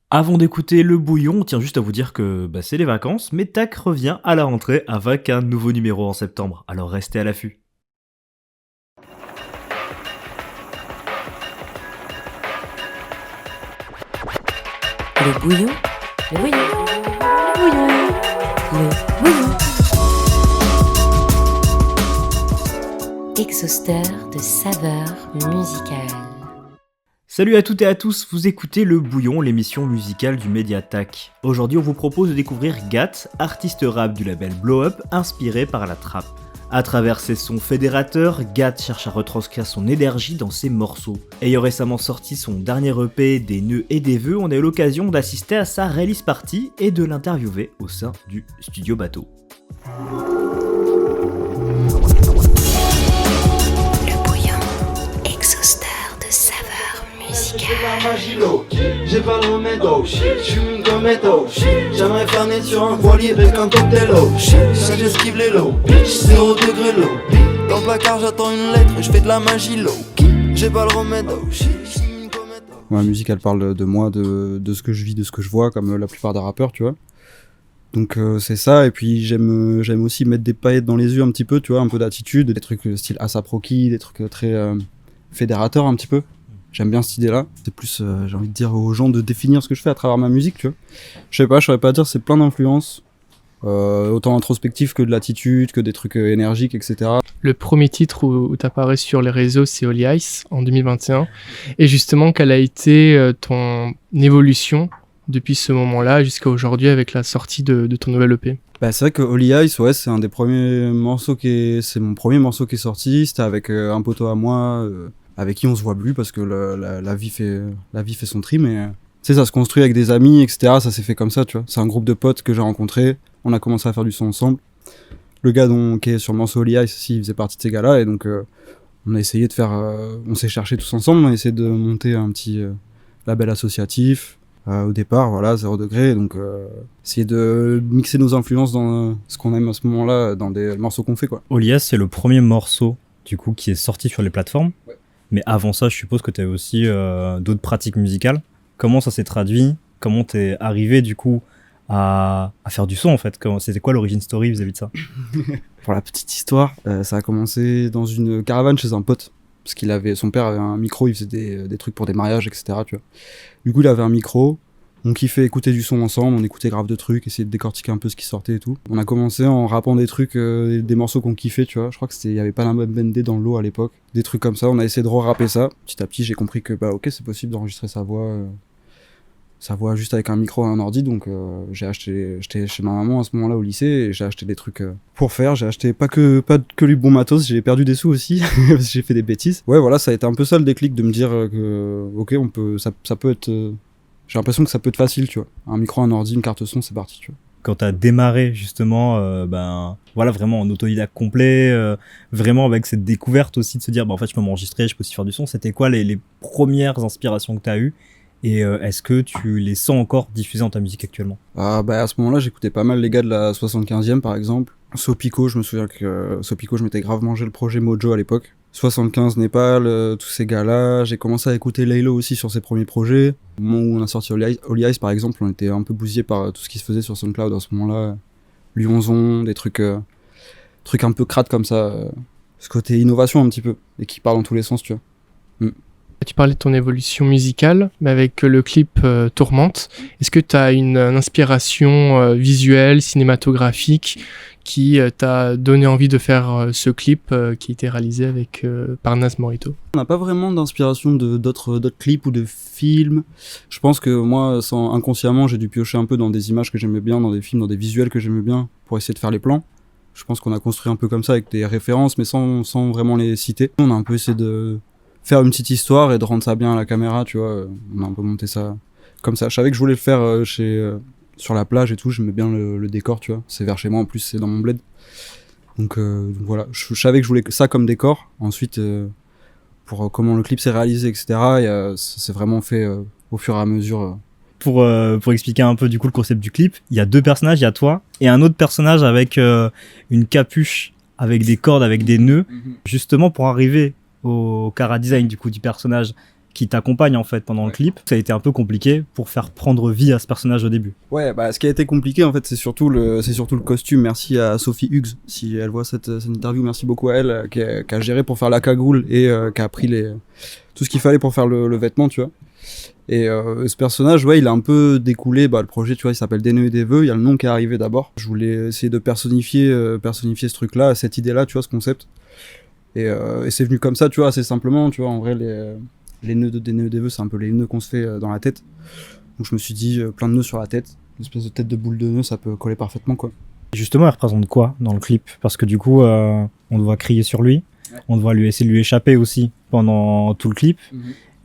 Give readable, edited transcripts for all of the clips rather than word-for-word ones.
Avant d'écouter Le Bouillon, on tient juste à vous dire que c'est les vacances, mais Tac revient à la rentrée avec un nouveau numéro en septembre, alors restez à l'affût. Le bouillon, le bouillon, le bouillon, le bouillon. Exhausteur de saveurs musicales. Salut à toutes et à tous, vous écoutez Le Bouillon, l'émission musicale du média Tac. Aujourd'hui on vous propose de découvrir Gat, artiste rap du label Blow Up, inspiré par la trap. À travers ses sons fédérateurs, Gat cherche à retranscrire son énergie dans ses morceaux. Ayant récemment sorti son dernier EP Des nœuds et des vœux, on a eu l'occasion d'assister à sa release party et de l'interviewer au sein du studio Bateau. Le bouillon, exhausteur de saveurs musicales. J'ai pas le remède, j'fume une comète, j'aimerais flâner sur un voilier avec un cocktail, ça j'esquive les lots, 0 degré l'eau. Dans le placard j'attends une lettre, j'fais de la magie low. J'ai pas le remède, j'fume une comète. Ma musique elle parle de moi, de ce que je vis, de ce que je vois, comme la plupart des rappeurs, tu vois. Donc c'est ça, et puis j'aime aussi mettre des paillettes dans les yeux un petit peu, tu vois, un peu d'attitude, des trucs style A$AP Rocky, des trucs très fédérateurs un petit peu. J'aime bien cette idée-là. C'est plus, j'ai envie de dire aux gens de définir ce que je fais à travers ma musique, tu vois. Je saurais pas dire, c'est plein d'influences, autant introspectif que de l'attitude, que des trucs énergiques, etc. Le premier titre où t'apparais sur les réseaux, c'est Holy Ice en 2021. Et justement, quelle a été ton évolution depuis ce moment-là jusqu'à aujourd'hui avec la sortie de ton nouvel EP? Bah, c'est vrai que Holy Ice, ouais, c'est mon premier morceau qui est sorti. C'était avec un poteau à moi, avec qui on se voit plus parce que la vie fait son tri, mais tu sais, ça se construit avec des amis, etc. Ça s'est fait comme ça, tu vois. C'est un groupe de potes que j'ai rencontré. On a commencé à faire du son ensemble. Le gars qui est sur le morceau Holy Ice aussi, il faisait partie de ces gars-là, et donc on a essayé de faire, on s'est cherché tous ensemble, on a essayé de monter un petit label associatif. Au départ, voilà, 0 degré, donc essayer de mixer nos influences dans ce qu'on aime à ce moment-là, dans des morceaux qu'on fait, quoi. Olias, c'est le premier morceau du coup qui est sorti sur les plateformes. Ouais. Mais avant ça, je suppose que tu avais aussi d'autres pratiques musicales. Comment ça s'est traduit? Comment t'es arrivé du coup à faire du son en fait? C'était quoi l'origin story vis-à-vis de ça? Pour la petite histoire, ça a commencé dans une caravane chez un pote. Parce son père avait un micro, il faisait des trucs pour des mariages, etc. Tu vois. Du coup, il avait un micro, on kiffait écouter du son ensemble, on écoutait grave de trucs, essayer de décortiquer un peu ce qui sortait et tout. On a commencé en rappant des trucs, des morceaux qu'on kiffait, tu vois. Je crois il y avait pas la même BND dans le lot à l'époque. Des trucs comme ça, on a essayé de re-rapper ça. Petit à petit, j'ai compris que ok, c'est possible d'enregistrer sa voix juste avec un micro et un ordi, donc j'étais chez ma maman à ce moment-là au lycée, et j'ai acheté des trucs pour faire. J'ai acheté pas que du bon matos, j'ai perdu des sous aussi parce que j'ai fait des bêtises. Ouais, voilà, ça a été un peu ça le déclic, de me dire que ok, ça peut être, j'ai l'impression que ça peut être facile, tu vois. Un micro, un ordi, une carte son, c'est parti, tu vois. Quand t'as démarré justement, voilà, vraiment en autodidacte complet, vraiment avec cette découverte aussi de se dire, en fait, je peux m'enregistrer, je peux aussi faire du son. C'était quoi les premières inspirations que t'as eues? Et est-ce que tu les sens encore diffusées dans ta musique actuellement? À ce moment-là, j'écoutais pas mal les gars de la 75e, par exemple. Sopico, je me souviens que Sopico, je m'étais grave mangé le projet Mojo à l'époque. 75, Népal, tous ces gars-là. J'ai commencé à écouter Laylo aussi sur ses premiers projets. Au moment où on a sorti Holy Ice, par exemple, on était un peu bousillé par tout ce qui se faisait sur SoundCloud à ce moment-là. Lyonzon, des trucs un peu crades comme ça. Ce côté innovation un petit peu, et qui part dans tous les sens, tu vois. Tu parlais de ton évolution musicale, mais avec le clip Tourmente, est-ce que tu as une inspiration visuelle, cinématographique qui t'a donné envie de faire ce clip qui a été réalisé par Naz Morito? On n'a pas vraiment d'inspiration d'autres clips ou de films. Je pense que moi, inconsciemment, j'ai dû piocher un peu dans des images que j'aimais bien, dans des films, dans des visuels que j'aimais bien, pour essayer de faire les plans. Je pense qu'on a construit un peu comme ça, avec des références, mais sans vraiment les citer. On a un peu essayé de faire une petite histoire et de rendre ça bien à la caméra, tu vois. On a un peu monté ça comme ça. Je savais que je voulais le faire sur la plage et tout, j'aimais bien le décor, tu vois. C'est vers chez moi, en plus c'est dans mon bled. Donc voilà, je savais que je voulais ça comme décor. Ensuite, pour comment le clip s'est réalisé, etc., ça s'est vraiment fait au fur et à mesure. Pour expliquer un peu du coup le concept du clip, il y a 2 personnages, il y a toi et un autre personnage avec une capuche, avec des cordes, avec des nœuds, justement pour arriver au chara design du coup du personnage qui t'accompagne en fait pendant le clip. Ça a été un peu compliqué pour faire prendre vie à ce personnage au début. Ouais, bah ce qui a été compliqué en fait, c'est surtout le costume. Merci à Sophie Hughes, si elle voit cette interview, merci beaucoup à elle, qui a géré pour faire la cagoule et qui a pris tout ce qu'il fallait pour faire le vêtement, tu vois. Et ce personnage, ouais, il a un peu découlé, le projet, tu vois, il s'appelle Des nœuds et des vœux, il y a le nom qui est arrivé d'abord. Je voulais essayer de personnifier ce truc-là, cette idée-là, tu vois, ce concept. Et c'est venu comme ça, tu vois, assez simplement, tu vois, en vrai, les nœuds des nœuds et des vœux, c'est un peu les nœuds qu'on se fait dans la tête. Donc je me suis dit, plein de nœuds sur la tête, une espèce de tête de boule de nœuds, ça peut coller parfaitement, quoi. Justement, elle représente quoi dans le clip? Parce que du coup, on doit crier sur lui, on doit essayer de lui échapper aussi pendant tout le clip.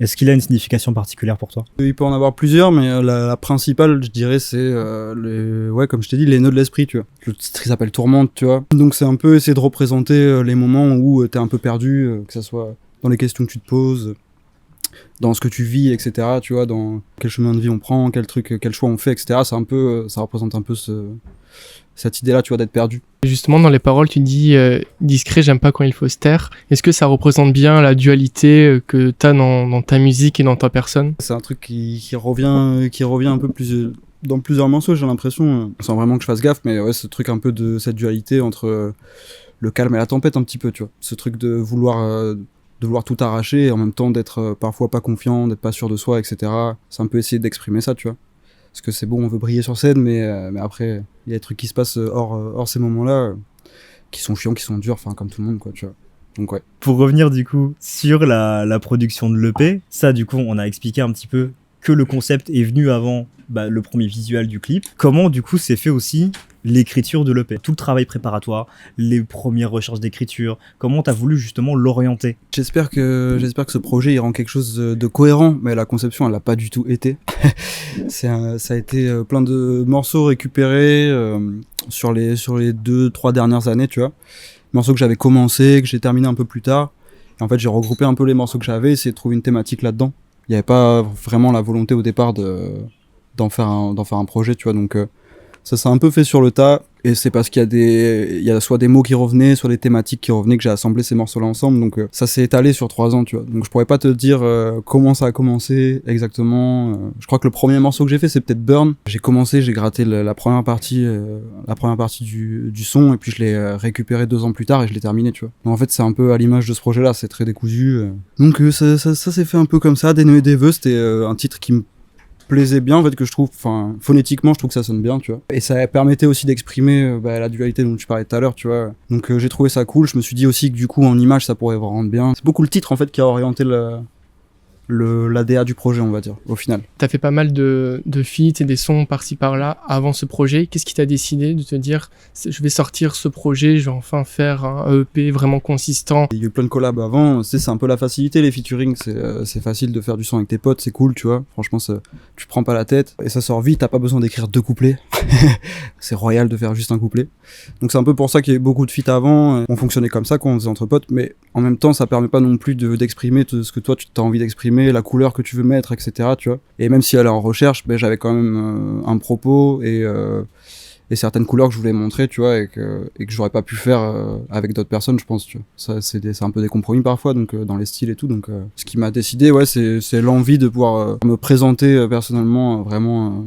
Est-ce qu'il a une signification particulière pour toi? Il peut en avoir plusieurs, mais la principale, je dirais, c'est comme je t'ai dit, les nœuds de l'esprit, tu vois. Le titre, il s'appelle Tourmente, tu vois. Donc c'est un peu essayer de représenter les moments où t'es un peu perdu, que ça soit dans les questions que tu te poses, dans ce que tu vis, etc. Tu vois, dans quel chemin de vie on prend, quel choix on fait, etc. C'est un peu, ça représente un peu cette idée-là, tu vois, d'être perdu. Justement, dans les paroles, tu dis discret, j'aime pas quand il faut se taire. Est-ce que ça représente bien la dualité que t'as dans ta musique et dans ta personne? C'est un truc qui revient un peu plus dans plusieurs morceaux, j'ai l'impression, sans vraiment que je fasse gaffe, mais ouais, ce truc un peu de cette dualité entre le calme et la tempête un petit peu, tu vois. Ce truc de vouloir tout arracher et en même temps d'être parfois pas confiant, d'être pas sûr de soi, etc. C'est un peu essayer d'exprimer ça, tu vois. Parce que c'est bon, on veut briller sur scène, mais après, il y a des trucs qui se passent hors ces moments-là, qui sont chiants, qui sont durs, enfin, comme tout le monde, quoi, tu vois. Donc, ouais. Pour revenir, du coup, sur la production de l'EP, ça, du coup, on a expliqué un petit peu que le concept est venu avant le premier visuel du clip. Comment, du coup, s'est fait aussi l'écriture de l'EP? Tout le travail préparatoire, les premières recherches d'écriture, comment t'as voulu justement l'orienter? J'espère que ce projet il rend quelque chose de cohérent, mais la conception elle a pas du tout été. Ça a été plein de morceaux récupérés sur les 2-3 dernières années, tu vois. Morceaux que j'avais commencé, que j'ai terminé un peu plus tard. Et en fait j'ai regroupé un peu les morceaux que j'avais, essayé de trouver une thématique là-dedans. Il n'y avait pas vraiment la volonté au départ d'en faire un projet, tu vois, donc ça s'est un peu fait sur le tas, et c'est parce qu'il y a soit des mots qui revenaient, soit des thématiques qui revenaient que j'ai assemblé ces morceaux-là ensemble, donc ça s'est étalé sur 3 ans, tu vois. Donc je pourrais pas te dire comment ça a commencé exactement. Je crois que le premier morceau que j'ai fait, c'est peut-être Burn. J'ai gratté la première partie du son, et puis je l'ai récupéré 2 ans plus tard et je l'ai terminé, tu vois. Donc en fait, c'est un peu à l'image de ce projet-là, c'est très décousu. Donc ça s'est fait un peu comme ça. Des nœuds et des vœux, c'était un titre qui me plaisait bien, en fait, que je trouve, enfin, phonétiquement, je trouve que ça sonne bien, tu vois. Et ça permettait aussi d'exprimer la dualité dont tu parlais tout à l'heure, tu vois. Donc j'ai trouvé ça cool. Je me suis dit aussi que du coup, en image, ça pourrait rendre bien. C'est beaucoup le titre, en fait, qui a orienté l'ADA du projet, on va dire, au final. T'as fait pas mal de feats et des sons par-ci par-là avant ce projet. Qu'est-ce qui t'a décidé de te dire je vais sortir ce projet, je vais enfin faire un EP vraiment consistant? Il y a eu plein de collabs avant, c'est un peu la facilité, les featuring, c'est facile de faire du son avec tes potes, c'est cool, tu vois. Franchement, tu prends pas la tête et ça sort vite, t'as pas besoin d'écrire 2 couplets. C'est royal de faire juste un couplet. Donc c'est un peu pour ça qu'il y a eu beaucoup de feats avant. On fonctionnait comme ça quand on faisait entre potes, mais en même temps, ça permet pas non plus d'exprimer tout ce que toi tu as envie d'exprimer, la couleur que tu veux mettre, etc. Tu vois. Et même si elle est en recherche, j'avais quand même un propos et certaines couleurs que je voulais montrer, tu vois, et que j'aurais pas pu faire avec d'autres personnes, je pense, tu vois. Ça, c'est un peu des compromis parfois, donc dans les styles et tout. Donc ce qui m'a décidé, ouais, c'est l'envie de pouvoir me présenter personnellement vraiment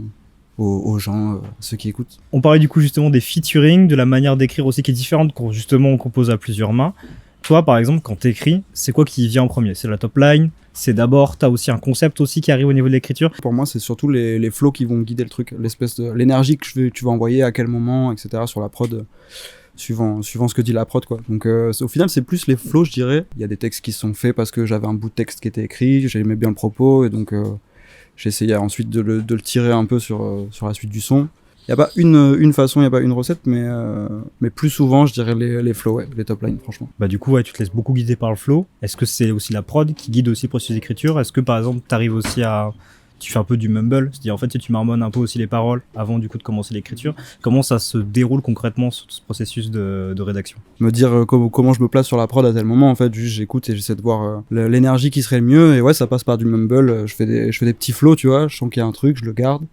aux gens, ceux qui écoutent. On parlait du coup justement des featuring, de la manière d'écrire aussi qui est différente quand justement on compose à plusieurs mains. Toi, par exemple, quand t'écris, c'est quoi qui vient en premier? C'est la top line? C'est d'abord, t'as aussi un concept aussi qui arrive au niveau de l'écriture? Pour moi, c'est surtout les flows qui vont guider le truc, l'énergie que tu vas envoyer à quel moment, etc. sur la prod, suivant ce que dit la prod, quoi. Donc au final, c'est plus les flows, je dirais. Il y a des textes qui sont faits parce que j'avais un bout de texte qui était écrit, j'aimais bien le propos, et donc j'ai essayé ensuite de le tirer un peu sur la suite du son. Il n'y a pas une façon, il n'y a pas une recette, mais plus souvent, je dirais les flows, ouais, les top lines, franchement. Du coup, ouais, tu te laisses beaucoup guider par le flow. Est-ce que c'est aussi la prod qui guide aussi le processus d'écriture? Est-ce que, par exemple, t'arrives aussi tu fais un peu du mumble, c'est-à-dire en fait, tu marmonnes un peu aussi les paroles avant du coup de commencer l'écriture. Comment ça se déroule concrètement sur ce processus de rédaction? Me dire comment je me place sur la prod à tel moment, en fait, juste j'écoute et j'essaie de voir l'énergie qui serait le mieux, et ouais, ça passe par du mumble. Je fais des petits flows, tu vois, je sens qu'il y a un truc, je le garde.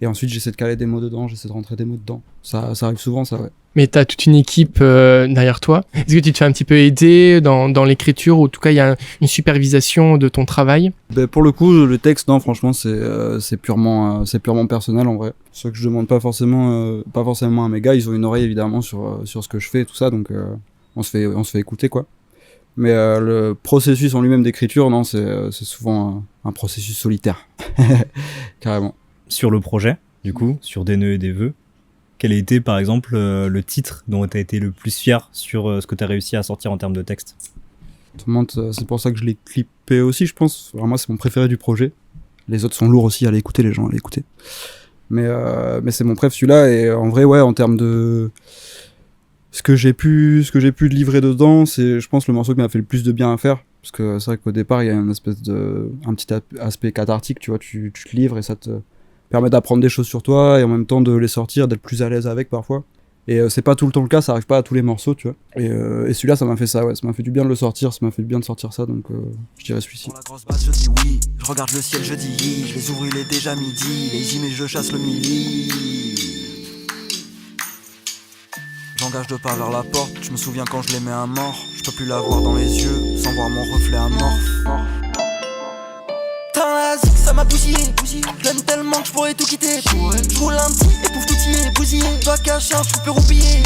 Et ensuite, j'essaie de caler des mots dedans, j'essaie de rentrer des mots dedans. Ça arrive souvent, ça, ouais. Mais tu as toute une équipe derrière toi. Est-ce que tu te fais un petit peu aider dans l'écriture, ou en tout cas il y a une supervision de ton travail? Pour le coup, le texte, non, franchement, c'est purement personnel en vrai. C'est que je demande pas forcément à mes gars. Ils ont une oreille évidemment sur ce que je fais et tout ça, donc on se fait écouter quoi. Mais le processus en lui-même d'écriture, non, c'est souvent un processus solitaire, carrément. Sur le projet, du coup, sur Des nœuds et des vœux, quel a été par exemple le titre dont tu as été le plus fier sur ce que tu as réussi à sortir en termes de texte? Tourmente, c'est pour ça que je l'ai clippé aussi, je pense. Alors moi, c'est mon préféré du projet. Les autres sont lourds aussi, allez écouter les gens, allez écouter. Mais c'est mon préf celui-là, et en vrai, ouais, en termes de ce que j'ai pu livrer dedans, c'est, je pense, le morceau qui m'a fait le plus de bien à faire. Parce que c'est vrai qu'au départ, il y a un petit aspect cathartique, tu vois, tu te livres et ça te permet d'apprendre des choses sur toi et en même temps de les sortir, d'être plus à l'aise avec parfois. Et c'est pas tout le temps le cas, ça arrive pas à tous les morceaux, tu vois. Et celui-là, ça m'a fait ça, ouais, ça m'a fait du bien de le sortir, ça m'a fait du bien de sortir ça, donc je dirais celui-ci. Pour la grosse basse, je dis oui. Je regarde le ciel, je dis hi. Je les ouvre, il est déjà midi. Les mais je chasse le mili. J'engage de pas vers la porte. Je me souviens quand je l'aimais à mort. Je peux plus la voir dans les yeux sans voir mon reflet amorphe. T'as la zik, ça m'a bousillé. Je l'aime tellement que je pourrais tout quitter. Je roule un petit, épouffe tout y est, bousillé. Toi caché, je peux roupiller.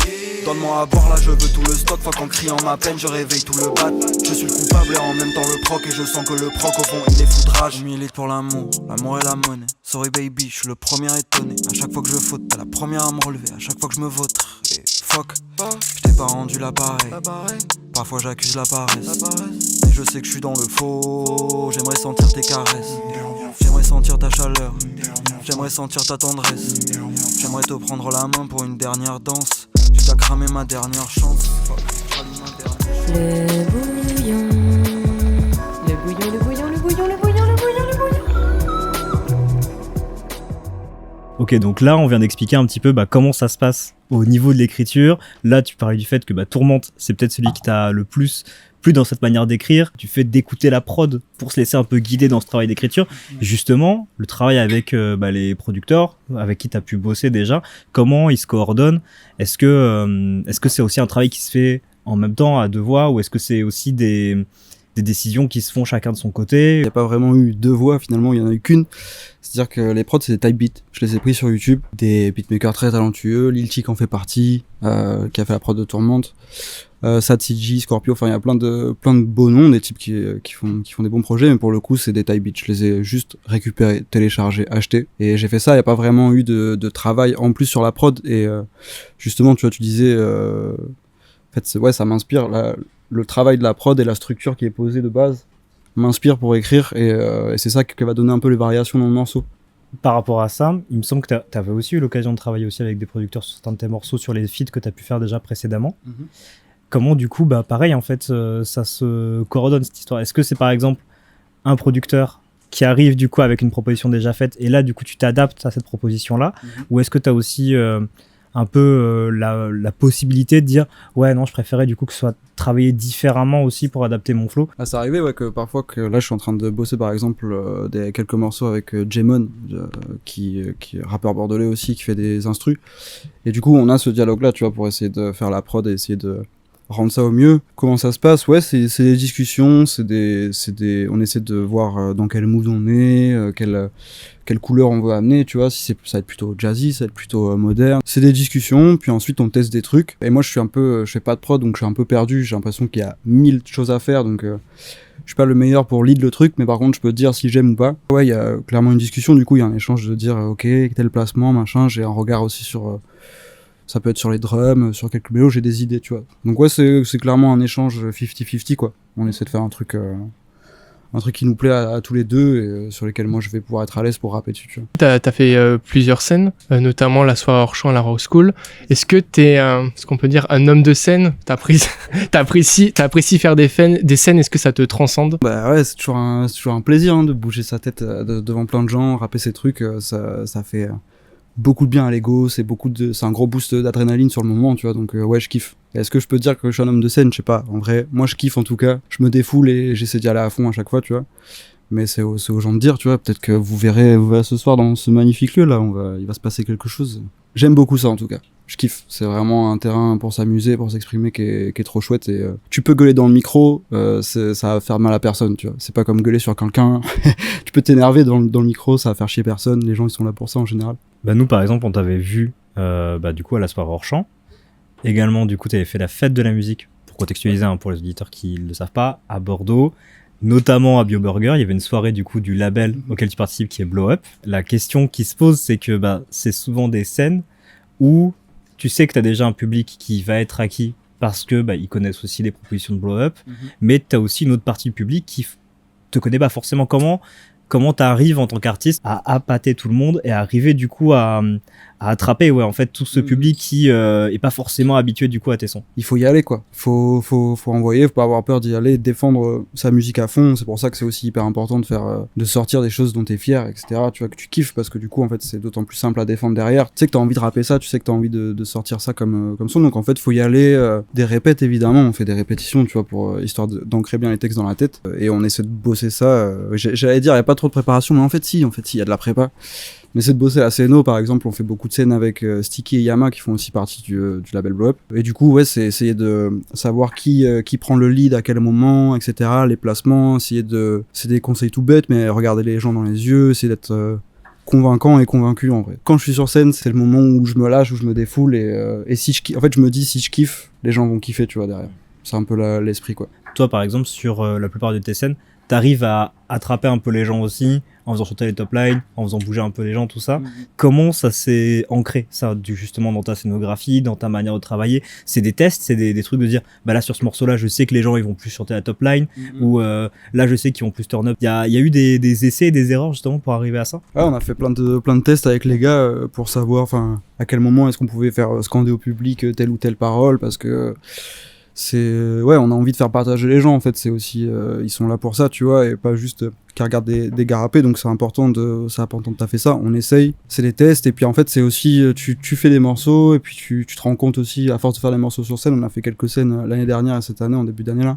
Donne-moi à boire là, je veux tout le stock. Faut qu'en criant ma peine, je réveille tout le bat. Je suis le coupable et en même temps le proc. Et je sens que le proc au fond il est foudrage. Je milite pour l'amour et la monnaie. Sorry baby, je suis le premier étonné. À chaque fois que je faute, t'es la première à me relever. À chaque fois que je me vautre, et fuck, je t'ai pas rendu l'appareil. Parfois j'accuse la paresse. Mais je sais que je suis dans le faux. J'aimerais sentir tes caresses. J'aimerais sentir ta chaleur. J'aimerais sentir ta tendresse. J'aimerais te prendre la main pour une dernière danse. J'ai déjà cramé ma dernière chance. Le bouillon. Le bouillon, le bouillon, le bouillon, le bouillon, le bouillon, le bouillon. Ok, donc là, on vient d'expliquer un petit peu comment ça se passe au niveau de l'écriture. Là, tu parlais du fait que Tourmente, c'est peut-être celui qui t'a le plus plu dans cette manière d'écrire. Du fait d'écouter la prod pour se laisser un peu guider dans ce travail d'écriture. Justement, le travail avec les producteurs, avec qui tu as pu bosser déjà, comment ils se coordonnent? Est-ce que c'est aussi un travail qui se fait en même temps à deux voix, ou est-ce que c'est aussi des décisions qui se font chacun de son côté? Il n'y a pas vraiment eu deux voix, finalement, il n'y en a eu qu'une. C'est-à-dire que les prods, c'est des type beats. Je les ai pris sur YouTube. Des beatmakers très talentueux. Lil Chic en fait partie, qui a fait la prod de Tourmente. Satsiji, Scorpio, enfin, il y a plein de beaux noms, des types qui font des bons projets, mais pour le coup, c'est des type beats. Je les ai juste récupérés, téléchargés, achetés. Et j'ai fait ça, il n'y a pas vraiment eu de travail en plus sur la prod. Et justement, tu vois, tu disais, en fait, ça m'inspire. Le travail de la prod et la structure qui est posée de base m'inspire pour écrire, et c'est ça qui va donner un peu les variations dans le morceau. Par rapport à ça, il me semble que tu avais aussi eu l'occasion de travailler aussi avec des producteurs sur certains de tes morceaux, sur les feats que tu as pu faire déjà précédemment. Comment du coup, pareil en fait, ça se coordonne cette histoire? Est-ce que c'est par exemple un producteur qui arrive du coup avec une proposition déjà faite, et là du coup tu t'adaptes à cette proposition-là, ou est-ce que tu as aussi un peu la possibilité de dire ouais non, je préférais du coup que ce soit travaillé différemment aussi pour adapter mon flow? Ah, ça arrivait, ouais, que parfois, que là je suis en train de bosser par exemple quelques morceaux avec Jemon, qui est rappeur bordelais aussi, qui fait des instrus, et du coup on a ce dialogue là, tu vois, pour essayer de faire la prod et essayer de rendre ça au mieux. Comment ça se passe? Ouais, c'est des discussions, on essaie de voir dans quel mood on est, quelle couleur on veut amener, tu vois, si ça va être plutôt jazzy, ça va être plutôt moderne. C'est des discussions, puis ensuite on teste des trucs. Et moi je fais pas de prod, donc je suis un peu perdu, j'ai l'impression qu'il y a 1000 choses à faire, donc je suis pas le meilleur pour lead le truc, mais par contre je peux te dire si j'aime ou pas. Ouais, il y a clairement une discussion, du coup il y a un échange de dire ok, tel placement, machin, j'ai un regard aussi sur... ça peut être sur les drums, sur quelques mélos, j'ai des idées, tu vois. Donc ouais, c'est clairement un échange 50-50, quoi. On essaie de faire un truc qui nous plaît à tous les deux, et sur lesquels moi je vais pouvoir être à l'aise pour rapper dessus, tu vois. T'as fait plusieurs scènes, notamment la soirée hors champ à la Rose School. Est-ce que t'es ce qu'on peut dire un homme de scène? T'apprécies faire des scènes? Est-ce que ça te transcende? Bah ouais, c'est toujours un plaisir de bouger sa tête devant plein de gens, rapper ses trucs, ça fait beaucoup de bien à l'ego, c'est un gros boost d'adrénaline sur le moment, tu vois, donc ouais, je kiffe. Est-ce que je peux te dire que je suis un homme de scène? Je sais pas, en vrai, moi je kiffe en tout cas, je me défoule et j'essaie d'y aller à fond à chaque fois, tu vois. Mais c'est aux gens de dire, tu vois, peut-être que vous verrez ce soir dans ce magnifique lieu là, il va se passer quelque chose. J'aime beaucoup ça en tout cas. Je kiffe, c'est vraiment un terrain pour s'amuser, pour s'exprimer qui est trop chouette et tu peux gueuler dans le micro, ça va faire mal à personne, tu vois. C'est pas comme gueuler sur quelqu'un, tu peux t'énerver dans le micro, ça va faire chier personne, les gens ils sont là pour ça en général. Bah nous par exemple on t'avait vu du coup à la soirée hors champ. Également du coup t'avais fait la fête de la musique, pour contextualiser pour les auditeurs qui ne le savent pas, à Bordeaux. Notamment à BioBurger, il y avait une soirée du coup du label auquel tu participes qui est Blow Up. La question qui se pose, c'est que c'est souvent des scènes où tu sais que tu as déjà un public qui va être acquis parce que ils connaissent aussi les propositions de Blow Up, mais tu as aussi une autre partie du public qui te connaît pas forcément. Comment tu arrives en tant qu'artiste à appâter tout le monde et à arriver du coup à attraper en fait tout ce public qui est pas forcément habitué du coup à tes sons. Il faut y aller quoi. Faut envoyer, faut pas avoir peur d'y aller, défendre sa musique à fond. C'est pour ça que c'est aussi hyper important de sortir des choses dont t'es fier, etc. Tu vois, que tu kiffes parce que du coup en fait c'est d'autant plus simple à défendre derrière. Tu sais que t'as envie de rapper ça, tu sais que t'as envie de sortir ça comme son. Donc en fait faut y aller. Des répètes évidemment, on fait des répétitions, tu vois, pour histoire d'ancrer bien les textes dans la tête et on essaie de bosser ça. J'allais dire il y a pas trop de préparation, mais en fait si il y a de la prépa. On essaie de bosser la scéno, par exemple, on fait beaucoup de scènes avec Sticky et Yama qui font aussi partie du label Blow Up. Et du coup, c'est essayer de savoir qui prend le lead à quel moment, etc. Les placements, c'est des conseils tout bêtes, mais regarder les gens dans les yeux, essayer d'être convaincant et convaincu en vrai. Quand je suis sur scène, c'est le moment où je me lâche, où je me défoule et si en fait, je me dis si je kiffe, les gens vont kiffer, tu vois, derrière. C'est un peu l'esprit, quoi. Toi, par exemple, sur la plupart de tes scènes, t'arrives à attraper un peu les gens aussi, en faisant sauter les top lines, en faisant bouger un peu les gens, tout ça. Comment ça s'est ancré, ça, justement, dans ta scénographie, dans ta manière de travailler? C'est des tests, c'est des trucs de dire, là, sur ce morceau-là, je sais que les gens, ils vont plus chanter la top line, ou là, je sais qu'ils vont plus turn up. Il y a eu des essais et des erreurs, justement, pour arriver à ça? Ouais, on a fait plein de tests avec les gars pour savoir, à quel moment est-ce qu'on pouvait faire scander au public telle ou telle parole, parce que on a envie de faire partager les gens en fait, c'est aussi ils sont là pour ça, tu vois, et pas juste qui regardent des gars rapper, donc c'est important de taffer ça, on essaye, c'est des tests, et puis en fait c'est aussi tu fais des morceaux et puis tu te rends compte aussi à force de faire des morceaux sur scène, on a fait quelques scènes l'année dernière et cette année en début d'année là,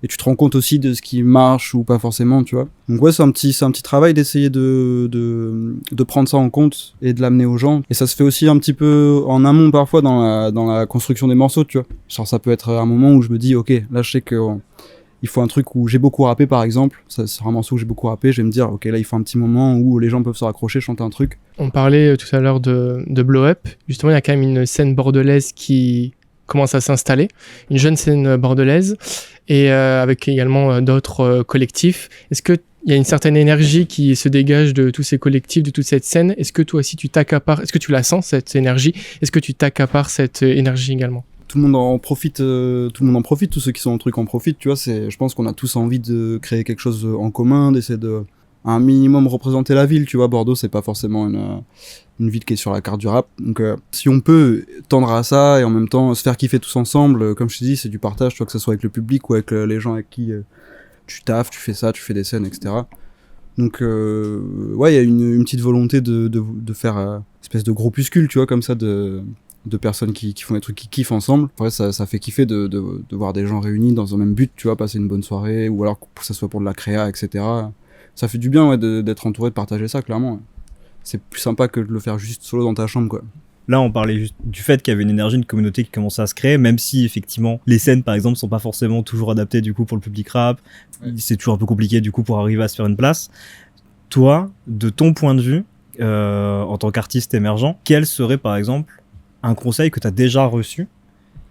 et tu te rends compte aussi de ce qui marche ou pas forcément, tu vois. Donc ouais, c'est un petit travail d'essayer de prendre ça en compte et de l'amener aux gens. Et ça se fait aussi un petit peu en amont parfois dans la construction des morceaux, tu vois. Genre ça peut être un moment où je me dis ok, là je sais que il faut un truc où j'ai beaucoup rappé par exemple, ça c'est un morceau où j'ai beaucoup rappé, je vais me dire ok, là il faut un petit moment où les gens peuvent se raccrocher, chanter un truc. On parlait tout à l'heure de Blow Up. Justement, il y a quand même une scène bordelaise qui commence à s'installer, une jeune scène bordelaise, et avec également d'autres collectifs. Est-ce qu'il y a une certaine énergie qui se dégage de tous ces collectifs, de toute cette scène? Est-ce que toi aussi tu t'accapares, est-ce que tu la sens cette énergie? Est-ce que tu t'accapares cette énergie également? Tout le monde en profite, tous ceux qui sont en truc en profitent, tu vois, je pense qu'on a tous envie de créer quelque chose en commun, d'essayer de un minimum représenter la ville, tu vois. Bordeaux c'est pas forcément une ville qui est sur la carte du rap, donc si on peut tendre à ça et en même temps se faire kiffer tous ensemble, comme je te dis, c'est du partage, tu vois, que ce soit avec le public ou avec les gens avec qui tu taffes, tu fais ça, tu fais des scènes, etc. Donc il y a une petite volonté de faire espèce de groupuscule, tu vois, comme ça, de personnes qui font des trucs qui kiffent ensemble. Après ça fait kiffer de voir des gens réunis dans un même but, tu vois, passer une bonne soirée, ou alors que ça soit pour de la créa, etc. Ça fait du bien d'être entouré, de partager ça, clairement, ouais. C'est plus sympa que de le faire juste solo dans ta chambre, quoi. Là, on parlait juste du fait qu'il y avait une énergie, une communauté qui commençait à se créer, même si effectivement les scènes, par exemple, sont pas forcément toujours adaptées du coup pour le public rap. Ouais. C'est toujours un peu compliqué du coup pour arriver à se faire une place. Toi, de ton point de vue, en tant qu'artiste émergent, quel serait par exemple un conseil que tu as déjà reçu,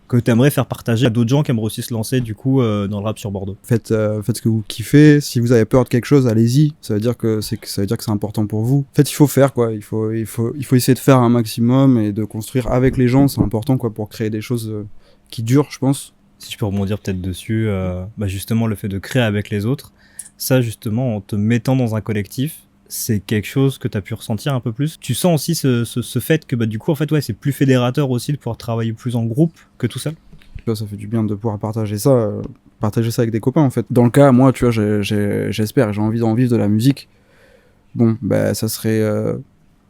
que tu aimerais faire partager à d'autres gens qui aimeraient aussi se lancer du coup dans le rap sur Bordeaux? Faites ce que vous kiffez. Si vous avez peur de quelque chose, allez-y. Ça veut dire que c'est important pour vous. En fait, il faut faire, quoi. Il faut essayer de faire un maximum et de construire avec les gens. C'est important, quoi, pour créer des choses qui durent, je pense. Si je peux rebondir peut-être dessus, justement le fait de créer avec les autres, ça justement en te mettant dans un collectif, c'est quelque chose que tu as pu ressentir un peu plus. Tu sens aussi ce fait que du coup en fait c'est plus fédérateur aussi de pouvoir travailler plus en groupe que tout seul. Ça fait du bien de pouvoir partager ça avec des copains en fait. Dans le cas, moi tu vois, j'espère, j'ai envie d'en vivre de la musique. Bon, ça serait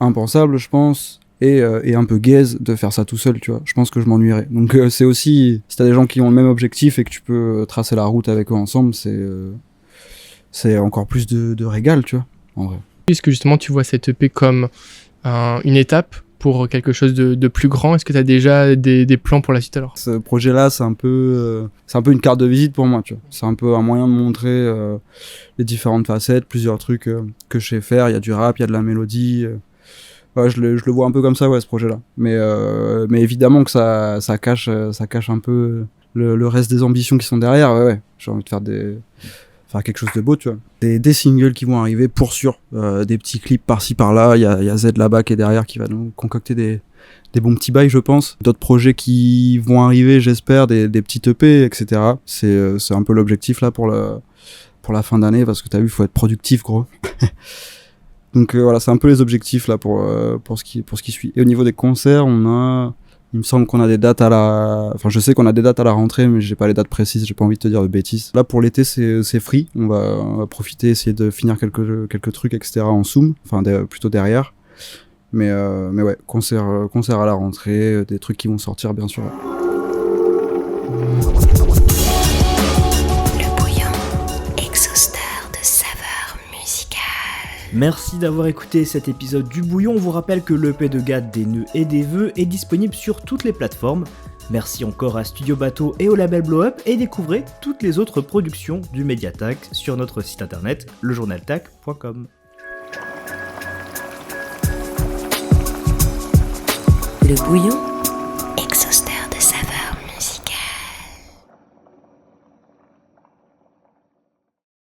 impensable je pense, et un peu gaze de faire ça tout seul, tu vois. Je pense que je m'ennuierais. Donc c'est aussi, si t'as des gens qui ont le même objectif et que tu peux tracer la route avec eux ensemble, c'est encore plus de régal, tu vois, en vrai. Est-ce que justement tu vois cette EP comme une étape pour quelque chose de plus grand? Est-ce que tu as déjà des plans pour la suite alors? Ce projet-là, c'est un peu une carte de visite pour moi, tu vois. C'est un peu un moyen de montrer les différentes facettes, plusieurs trucs que je sais faire. Il y a du rap, il y a de la mélodie. Ouais, je le vois un peu comme ça, ouais, ce projet-là. Mais évidemment que ça cache un peu le reste des ambitions qui sont derrière. Ouais. J'ai envie de faire quelque chose de beau, tu vois. Des singles qui vont arriver pour sûr, des petits clips par-ci par-là. Il y a Z là-bas qui est derrière qui va nous concocter des bons petits bails, je pense. D'autres projets qui vont arriver, j'espère, des petites EP, etc. C'est un peu l'objectif là pour la fin d'année, parce que t'as vu, il faut être productif, gros. Donc voilà, c'est un peu les objectifs là pour ce qui suit. Et au niveau des concerts, il me semble qu'on a des dates je sais qu'on a des dates à la rentrée, mais j'ai pas les dates précises, j'ai pas envie de te dire de bêtises. Là pour l'été c'est free, on va profiter, essayer de finir quelques trucs, etc. en Zoom, plutôt derrière. Mais ouais, concert à la rentrée, des trucs qui vont sortir bien sûr. Merci d'avoir écouté cet épisode du Bouillon. On vous rappelle que l'EP de Gad des Nœuds et des Vœux est disponible sur toutes les plateformes. Merci encore à Studio Bateau et au label Blow Up, et découvrez toutes les autres productions du Mediatac sur notre site internet lejournaltac.com. Le Bouillon